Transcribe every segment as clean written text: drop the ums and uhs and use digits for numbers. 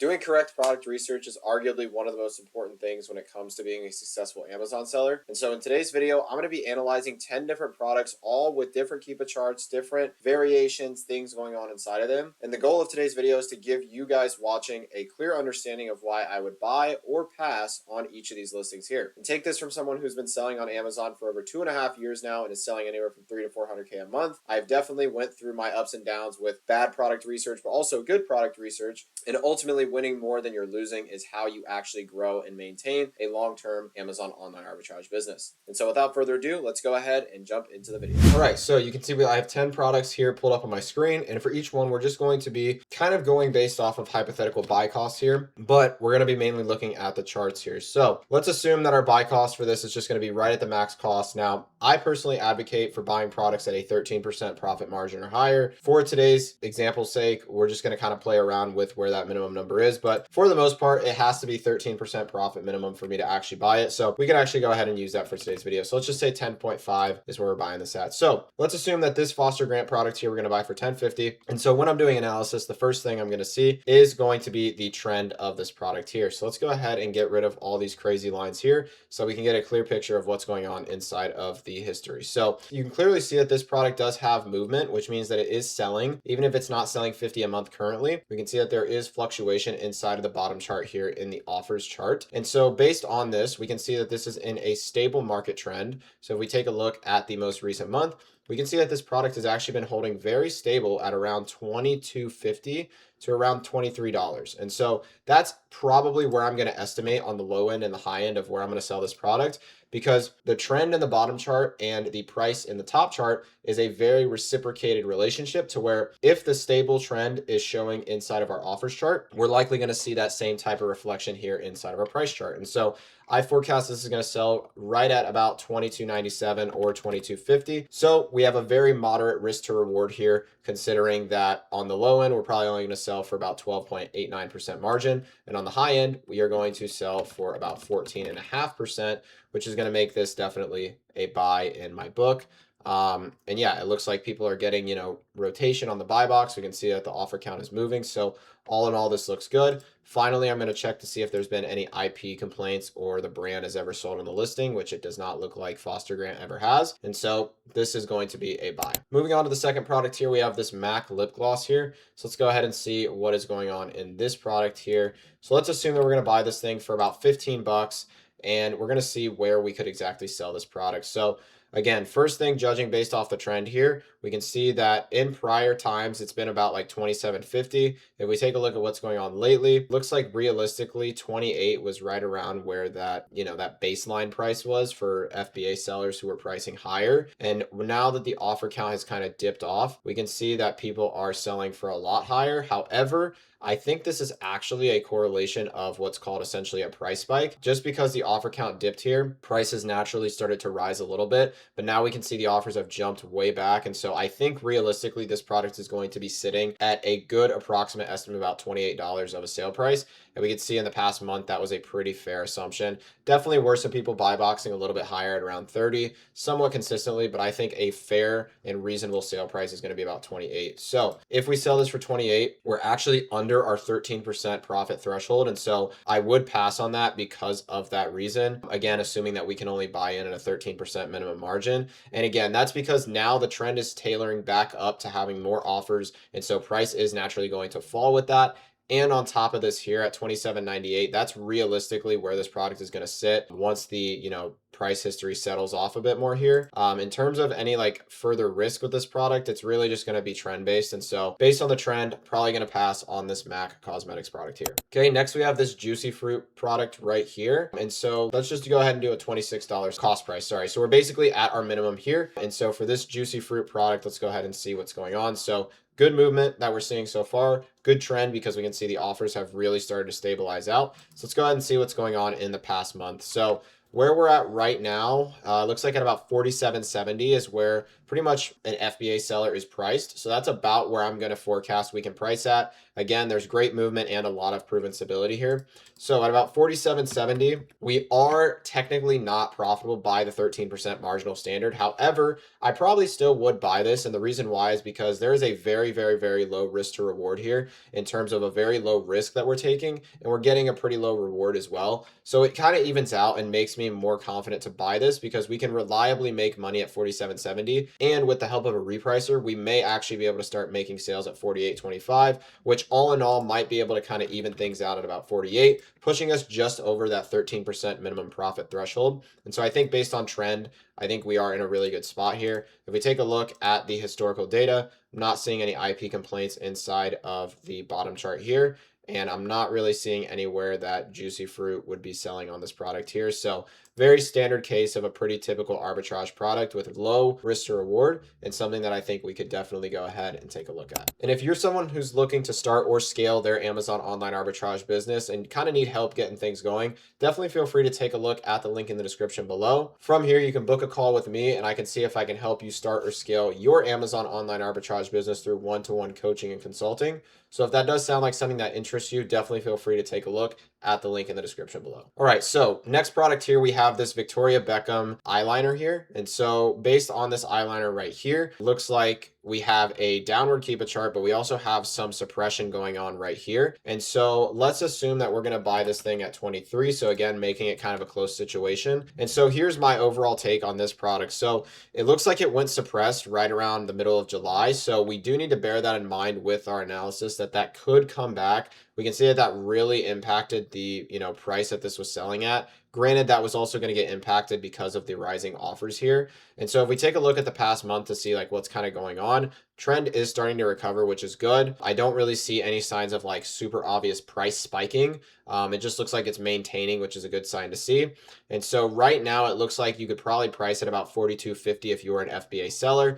Doing correct product research is arguably one of the most important things when it comes to being a successful Amazon seller. And so in today's video, I'm going to be analyzing 10 different products, all with different Keepa charts, different variations, things going on inside of them. And the goal of today's video is to give you guys watching a clear understanding of why I would buy or pass on each of these listings here. And take this from someone who's been selling on Amazon for over 2.5 years now and is selling anywhere from 300 to 400K a month. I've definitely went through my ups and downs with bad product research, but also good product research. And ultimately, winning more than you're losing is how you actually grow and maintain a long-term Amazon online arbitrage business. And so without further ado, let's go ahead and jump into the video. All right, so you can see I have 10 products here pulled up on my screen. And for each one, we're just going to be kind of going based off of hypothetical buy costs here, but we're going to be mainly looking at the charts here. So let's assume that our buy cost for this is just going to be right at the max cost. Now, I personally advocate for buying products at a 13% profit margin or higher. For today's example's sake, we're just going to kind of play around with where that minimum number is, but for the most part, it has to be 13% profit minimum for me to actually buy it. So we can actually go ahead and use that for today's video. So let's just say 10.5 is where we're buying this at. So let's assume that this Foster Grant product here, we're going to buy for 10.50. And so when I'm doing analysis, the first thing I'm going to see is going to be the trend of this product here. So let's go ahead and get rid of all these crazy lines here so we can get a clear picture of what's going on inside of the history. So you can clearly see that this product does have movement, which means that it is selling. Even if it's not selling 50 a month currently, we can see that there is fluctuation inside of the bottom chart here in the offers chart. And so based on this, we can see that this is in a stable market trend. So if we take a look at the most recent month, we can see that this product has actually been holding very stable at around $22.50 to around $23. And so that's probably where I'm going to estimate on the low end and the high end of where I'm going to sell this product, because the trend in the bottom chart and the price in the top chart is a very reciprocated relationship, to where if the stable trend is showing inside of our offers chart, we're likely going to see that same type of reflection here inside of our price chart. And so I forecast this is going to sell right at about $22.97 or $22.50. So we have a very moderate risk to reward here, considering that on the low end, we're probably only going to sell for about 12.89% margin. And on the high end, we are going to sell for about 14.5%, which is going to make this definitely a buy in my book. And yeah, it looks like people are getting, rotation on the buy box. We can see that the offer count is moving. So all in all, this looks good. Finally, I'm going to check to see if there's been any IP complaints or the brand has ever sold on the listing, which it does not look like Foster Grant ever has. And so this is going to be a buy. Moving on to the second product here, we have this MAC lip gloss here. So let's go ahead and see what is going on in this product here. So let's assume that we're going to buy this thing for about 15 bucks. And we're going to see where we could exactly sell this product. So again, first thing, judging based off the trend here, we can see that in prior times, it's been about like $27.50. If we take a look at what's going on lately, looks like realistically 28 was right around where that, that baseline price was for FBA sellers who were pricing higher. And now that the offer count has kind of dipped off, we can see that people are selling for a lot higher. However, I think this is actually a correlation of what's called essentially a price spike. Just because the offer count dipped here, prices naturally started to rise a little bit, but now we can see the offers have jumped way back. And so I think realistically, this product is going to be sitting at a good approximate estimate of about $28 of a sale price. And we can see in the past month, that was a pretty fair assumption. Definitely were some people buy boxing a little bit higher at around 30, somewhat consistently, but I think a fair and reasonable sale price is going to be about 28. So if we sell this for 28, we're actually under our 13% profit threshold. And so I would pass on that because of that reason. Again, assuming that we can only buy in at a 13% minimum margin. And again, that's because now the trend is tailoring back up to having more offers. And so price is naturally going to fall with that. And on top of this here at $27.98, that's realistically where this product is going to sit once the, price history settles off a bit more here. In terms of any further risk with this product, it's really just going to be trend based. And so based on the trend, probably going to pass on this MAC Cosmetics product here. Okay, next we have this Juicy Fruit product right here. And so let's just go ahead and do a $26 cost price. Sorry. So we're basically at our minimum here. And so for this Juicy Fruit product, let's go ahead and see what's going on. So good movement that we're seeing so far. Good trend because we can see the offers have really started to stabilize out. So let's go ahead and see what's going on in the past month. So where we're at right now, looks like at about 47.70 is where pretty much an FBA seller is priced. So that's about where I'm going to forecast we can price at. Again, there's great movement and a lot of proven stability here. So at about 47.70, we are technically not profitable by the 13% marginal standard. However, I probably still would buy this. And the reason why is because there is a very, very, very low risk to reward here in terms of a very low risk that we're taking. And we're getting a pretty low reward as well. So it kind of evens out and makes me more confident to buy this because we can reliably make money at 47.70. And with the help of a repricer, we may actually be able to start making sales at 48.25, which all in all might be able to kind of even things out at about 48, pushing us just over that 13% minimum profit threshold. And so I think based on trend, I think we are in a really good spot here. If we take a look at the historical data, I'm not seeing any IP complaints inside of the bottom chart here. And I'm not really seeing anywhere that Juicy Fruit would be selling on this product here. So very standard case of a pretty typical arbitrage product with low risk to reward and something that I think we could definitely go ahead and take a look at. And if you're someone who's looking to start or scale their Amazon online arbitrage business and kind of need help getting things going, definitely feel free to take a look at the link in the description below. From here, you can book a call with me and I can see if I can help you start or scale your Amazon online arbitrage business through one-to-one coaching and consulting. So if that does sound like something that interests you, definitely feel free to take a look at the link in the description below. All right, so next product here, we have this Victoria Beckham eyeliner here. And so based on this eyeliner right here, looks like we have a downward Keepa chart, but we also have some suppression going on right here. And so let's assume that we're going to buy this thing at 23. So again, making it kind of a close situation. And so here's my overall take on this product. So it looks like it went suppressed right around the middle of July. So we do need to bear that in mind with our analysis that could come back. We can see that really impacted the price that this was selling at. Granted, that was also going to get impacted because of the rising offers here. And so if we take a look at the past month to see like what's kind of going on, trend is starting to recover, which is good. I don't really see any signs of like super obvious price spiking. It just looks like it's maintaining, which is a good sign to see. And so right now it looks like you could probably price at about 42.50 if you were an FBA seller.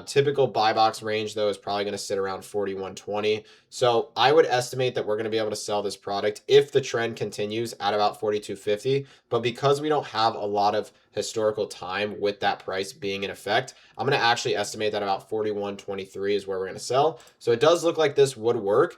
Typical buy box range though is probably going to sit around 41.20. So I would estimate that we're going to be able to sell this product if the trend continues at about 42.50. But because we don't have a lot of historical time with that price being in effect, I'm going to actually estimate that about 41.23 is where we're going to sell. So it does look like this would work.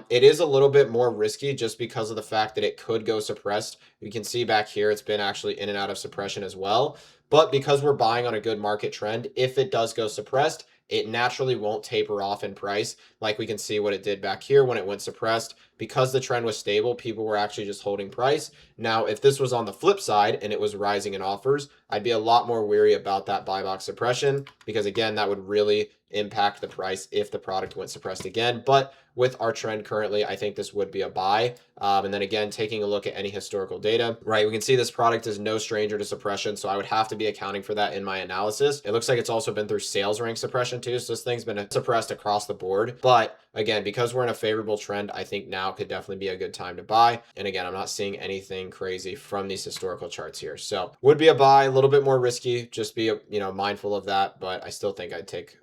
It is a little bit more risky just because of the fact that it could go suppressed. You can see back here, it's been actually in and out of suppression as well. But because we're buying on a good market trend, if it does go suppressed, it naturally won't taper off in price like we can see what it did back here when it went suppressed. Because the trend was stable, people were actually just holding price. Now, if this was on the flip side and it was rising in offers, I'd be a lot more weary about that buy box suppression because again, that would really impact the price if the product went suppressed again. But with our trend currently, I think this would be a buy. And then again, taking a look at any historical data, right? We can see this product is no stranger to suppression. So I would have to be accounting for that in my analysis. It looks like it's also been through sales rank suppression too. So this thing's been suppressed across the board. But again, because we're in a favorable trend, I think now could definitely be a good time to buy. And again, I'm not seeing anything crazy from these historical charts here. So would be a buy, a little bit more risky. Just be, mindful of that. But I still think I'd take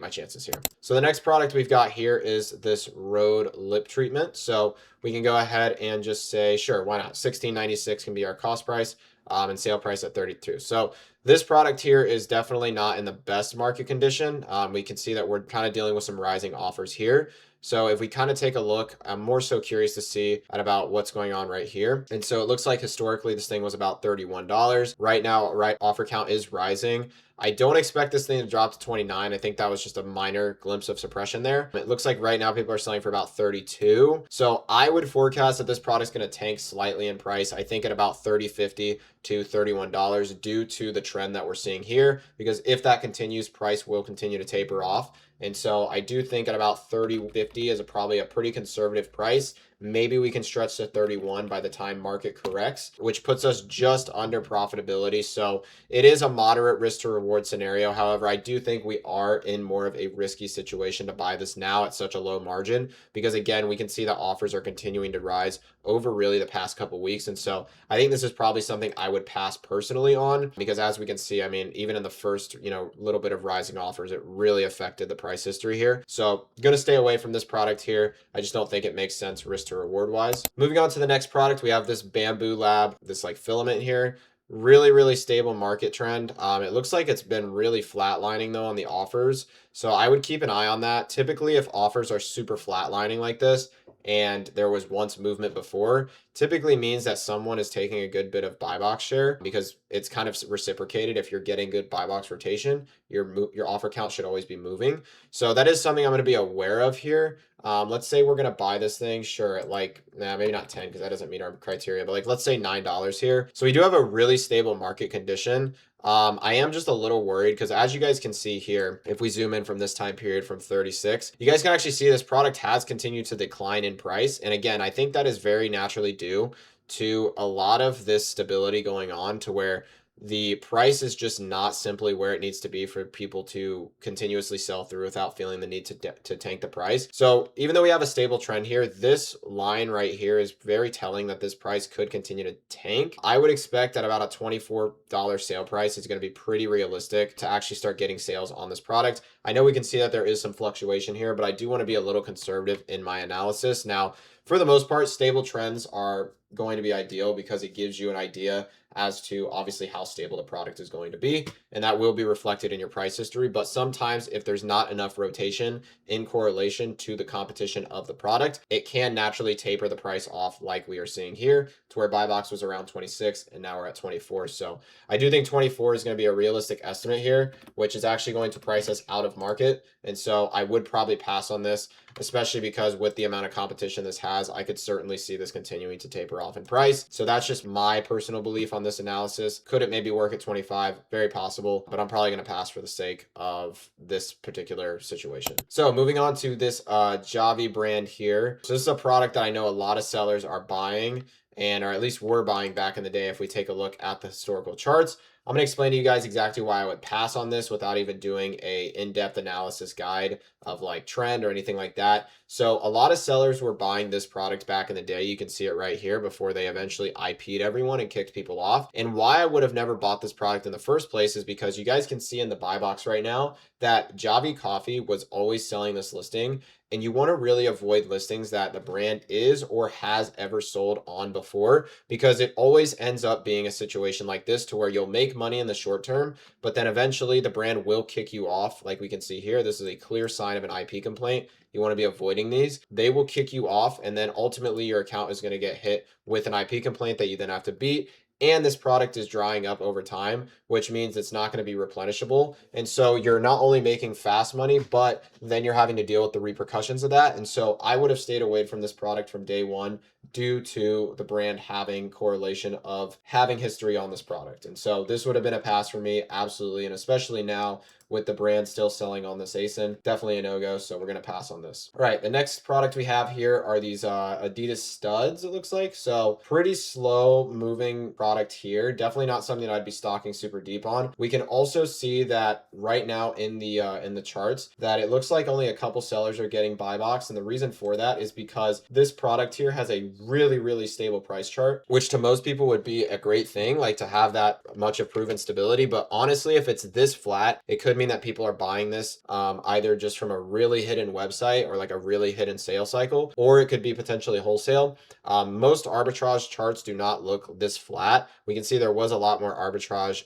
my chances here. So the next product we've got here is this Rhode lip treatment. So we can go ahead and just say, sure, why not? $16.96 can be our cost price and sale price at 32. So this product here is definitely not in the best market condition. We can see that we're kind of dealing with some rising offers here. So if we kind of take a look, I'm more so curious to see at about what's going on right here. And so it looks like historically this thing was about $31. Right now, offer count is rising. I don't expect this thing to drop to 29. I think that was just a minor glimpse of suppression there. It looks like right now people are selling for about 32. So I would forecast that this product's going to tank slightly in price. I think at about $30.50 to $31 due to the trend that we're seeing here. Because if that continues, price will continue to taper off. And so I do think at about $30.50 is probably a pretty conservative price. Maybe we can stretch to 31 by the time market corrects, which puts us just under profitability. So it is a moderate risk to reward scenario. However, I do think we are in more of a risky situation to buy this now at such a low margin, because again, we can see that offers are continuing to rise over really the past couple weeks. And so I think this is probably something I would pass personally on, because as we can see, I mean, even in the first, little bit of rising offers, it really affected the price history here. So I'm going to stay away from this product here. I just don't think it makes sense risk to reward wise. Moving on to the next product, we have this Bamboo Lab, this like filament here. Really stable market trend. It looks like it's been really flatlining though on the offers. So I would keep an eye on that. Typically, if offers are super flatlining like this, and there was once movement before, typically means that someone is taking a good bit of buy box share because it's kind of reciprocated. If you're getting good buy box rotation, your offer count should always be moving. So that is something I'm going to be aware of here. Let's say we're going to buy this thing, sure, at like, nah, maybe not 10 because that doesn't meet our criteria, but like, let's say $9 here. So we do have a really stable market condition. I am just a little worried because as you guys can see here, if we zoom in from this time period from 36, you guys can actually see this product has continued to decline in price. And again, I think that is very naturally due to a lot of this stability going on to where the price is just not simply where it needs to be for people to continuously sell through without feeling the need to tank the price. So even though we have a stable trend here, this line right here is very telling that this price could continue to tank. I would expect that about a $24 sale price is going to be pretty realistic to actually start getting sales on this product. I know we can see that there is some fluctuation here, but I do want to be a little conservative in my analysis. Now, for the most part, stable trends are going to be ideal because it gives you an idea as to obviously how stable the product is going to be, and that will be reflected in your price history. But sometimes if there's not enough rotation in correlation to the competition of the product, it can naturally taper the price off like we are seeing here to where buy box was around 26 and now we're at 24. So I do think 24 is going to be a realistic estimate here, which is actually going to price us out of market. And so I would probably pass on this, especially because with the amount of competition this has, I could certainly see this continuing to taper off in price. So that's just my personal belief on this analysis. Could it maybe work at 25? Very possible, but I'm probably going to pass for the sake of this particular situation. So moving on to this Javy brand here. So this is a product that I know a lot of sellers are buying, and or at least were buying back in the day if we take a look at the historical charts. I'm going to explain to you guys exactly why I would pass on this without even doing a in-depth analysis guide of like trend or anything like that. So a lot of sellers were buying this product back in the day. You can see it right here before they eventually IP'd everyone and kicked people off. And why I would have never bought this product in the first place is because you guys can see in the buy box right now that Javy Coffee was always selling this listing. And you want to really avoid listings that the brand is or has ever sold on before, because it always ends up being a situation like this to where you'll make money in the short term, but then eventually the brand will kick you off. Like we can see here, this is a clear sign of an IP complaint. You want to be avoiding these. They will kick you off, and then ultimately your account is going to get hit with an IP complaint that you then have to beat. And this product is drying up over time, which means it's not going to be replenishable. And so you're not only making fast money, but then you're having to deal with the repercussions of that. And so I would have stayed away from this product from day one due to the brand having correlation of having history on this product. And so this would have been a pass for me, absolutely. And especially now with the brand still selling on this ASIN, definitely a no-go. So we're going to pass on this. All right, the next product we have here are these Adidas studs, it looks like. So pretty slow moving product here. Definitely not something that I'd be stocking super deep on. We can also see that right now in the charts that it looks like only a couple sellers are getting buy box. And the reason for that is because this product here has a really stable price chart, which to most people would be a great thing, like to have that much of proven stability. But honestly, if it's this flat, it could mean that people are buying this either just from a really hidden website or like a really hidden sales cycle, or it could be potentially wholesale. Most arbitrage charts do not look this flat. We can see there was a lot more arbitrage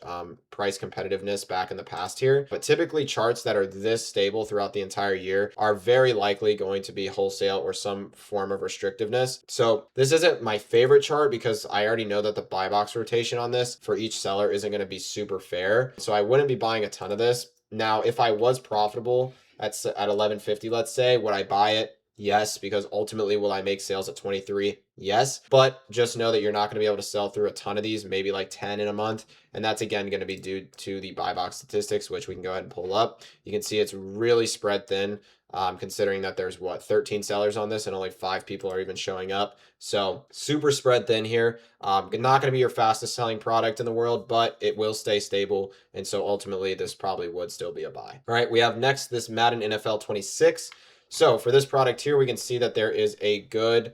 price competitiveness back in the past here, but typically charts that are this stable throughout the entire year are very likely going to be wholesale or some form of restrictiveness. So this isn't my favorite chart because I already know that the buy box rotation on this for each seller isn't going to be super fair. So I wouldn't be buying a ton of this. Now, if I was profitable at 1150, let's say, would I buy it? Yes, because ultimately, will I make sales at 23? Yes, but just know that you're not going to be able to sell through a ton of these, maybe like 10 in a month. And that's again going to be due to the buy box statistics, which we can go ahead and pull up. You can see it's really spread thin. Considering that there's 13 sellers on this and only 5 people are even showing up. So super spread thin here. Not going to be your fastest selling product in the world, but it will stay stable. And so ultimately this probably would still be a buy. All right, we have next this Madden NFL 26. So for this product here, we can see that there is a good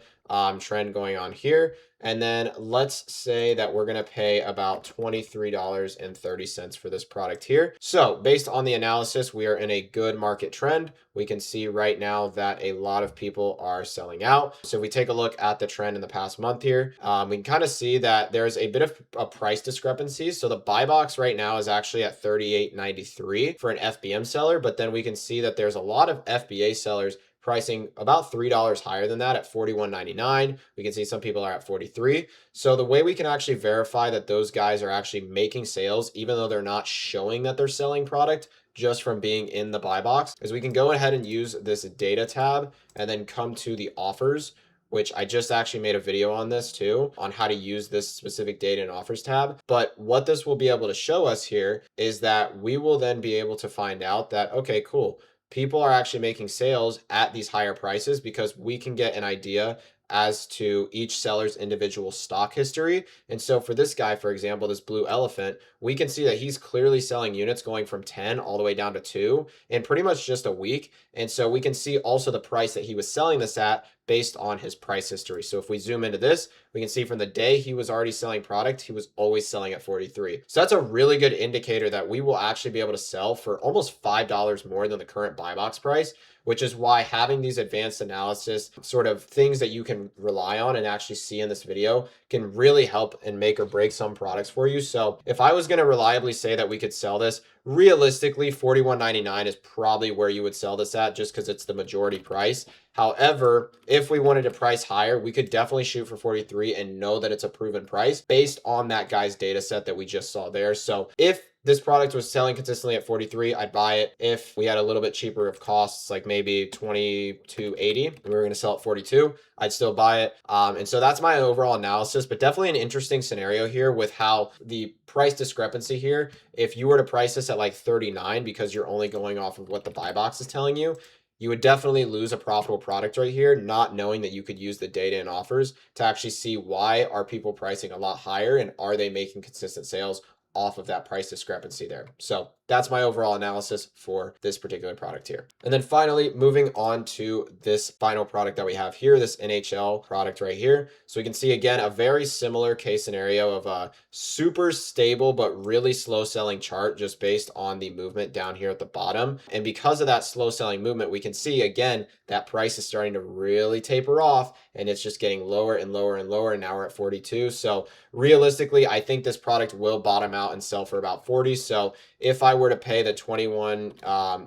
trend going on here. And then let's say that we're going to pay about $23.30 for this product here. So based on the analysis, we are in a good market trend. We can see right now that a lot of people are selling out. So if we take a look at the trend in the past month here, we can kind of see that there's a bit of a price discrepancy. So the buy box right now is actually at $38.93 for an FBM seller, but then we can see that there's a lot of FBA sellers pricing about $3 higher than that at $41.99. We can see some people are at $43. So the way we can actually verify that those guys are actually making sales, even though they're not showing that they're selling product just from being in the buy box, is we can go ahead and use this data tab and then come to the offers, which I just actually made a video on this too, on how to use this specific data and offers tab. But what this will be able to show us here is that we will then be able to find out that, okay, cool, people are actually making sales at these higher prices because we can get an idea as to each seller's individual stock history. And so for this guy, for example, this blue elephant, we can see that he's clearly selling units going from 10 all the way down to 2 in pretty much just a week. And so we can see also the price that he was selling this at based on his price history. So if we zoom into this, we can see from the day he was already selling product, he was always selling at 43. So that's a really good indicator that we will actually be able to sell for almost $5 more than the current buy box price, which is why having these advanced analysis sort of things that you can rely on and actually see in this video can really help and make or break some products for you. So if I was going to reliably say that we could sell this, realistically, $41.99 is probably where you would sell this at just because it's the majority price. However, if we wanted to price higher, we could definitely shoot for 43 and know that it's a proven price based on that guy's data set that we just saw there. So if this product was selling consistently at 43, I'd buy it. If we had a little bit cheaper of costs, like maybe 22.80, and we were going to sell at 42, I'd still buy it. And so that's my overall analysis, but definitely an interesting scenario here with how the price discrepancy here, if you were to price this at like 39 because you're only going off of what the buy box is telling you, you would definitely lose a profitable product right here, not knowing that you could use the data and offers to actually see why are people pricing a lot higher and are they making consistent sales off of that price discrepancy there. So that's my overall analysis for this particular product here. And then finally, moving on to this final product that we have here, this NHL product right here. So we can see again, a very similar case scenario of a super stable, but really slow selling chart just based on the movement down here at the bottom. And because of that slow selling movement, we can see again, that price is starting to really taper off and it's just getting lower and lower and lower. And now we're at 42. So realistically, I think this product will bottom out and sell for about 40. So if I were to pay the 21,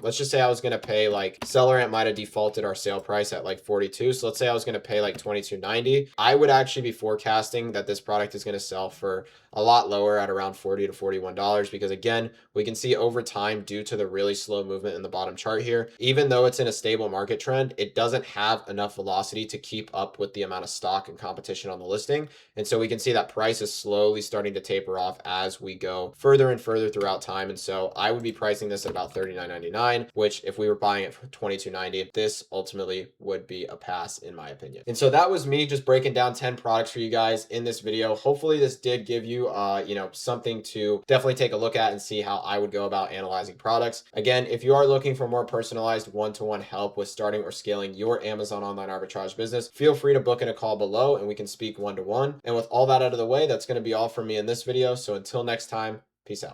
let's just say I was going to pay, like, Sellerant might have defaulted our sale price at like 42. So let's say I was going to pay like 22.90. I would actually be forecasting that this product is going to sell for a lot lower at around $40 to $41 because again, we can see over time due to the really slow movement in the bottom chart here, even though it's in a stable market trend, it doesn't have enough velocity to keep up with the amount of stock and competition on the listing. And so we can see that price is slowly starting to taper off as we go further and further throughout time. And so I would be pricing this at about $39.99, which if we were buying it for $22.90, this ultimately would be a pass in my opinion. And so that was me just breaking down 10 products for you guys in this video. Hopefully this did give you, something to definitely take a look at and see how I would go about analyzing products. Again, if you are looking for more personalized one-to-one help with starting or scaling your Amazon online arbitrage business, feel free to book in a call below and we can speak one-to-one. And with all that out of the way, that's going to be all from me in this video. So until next time, peace out.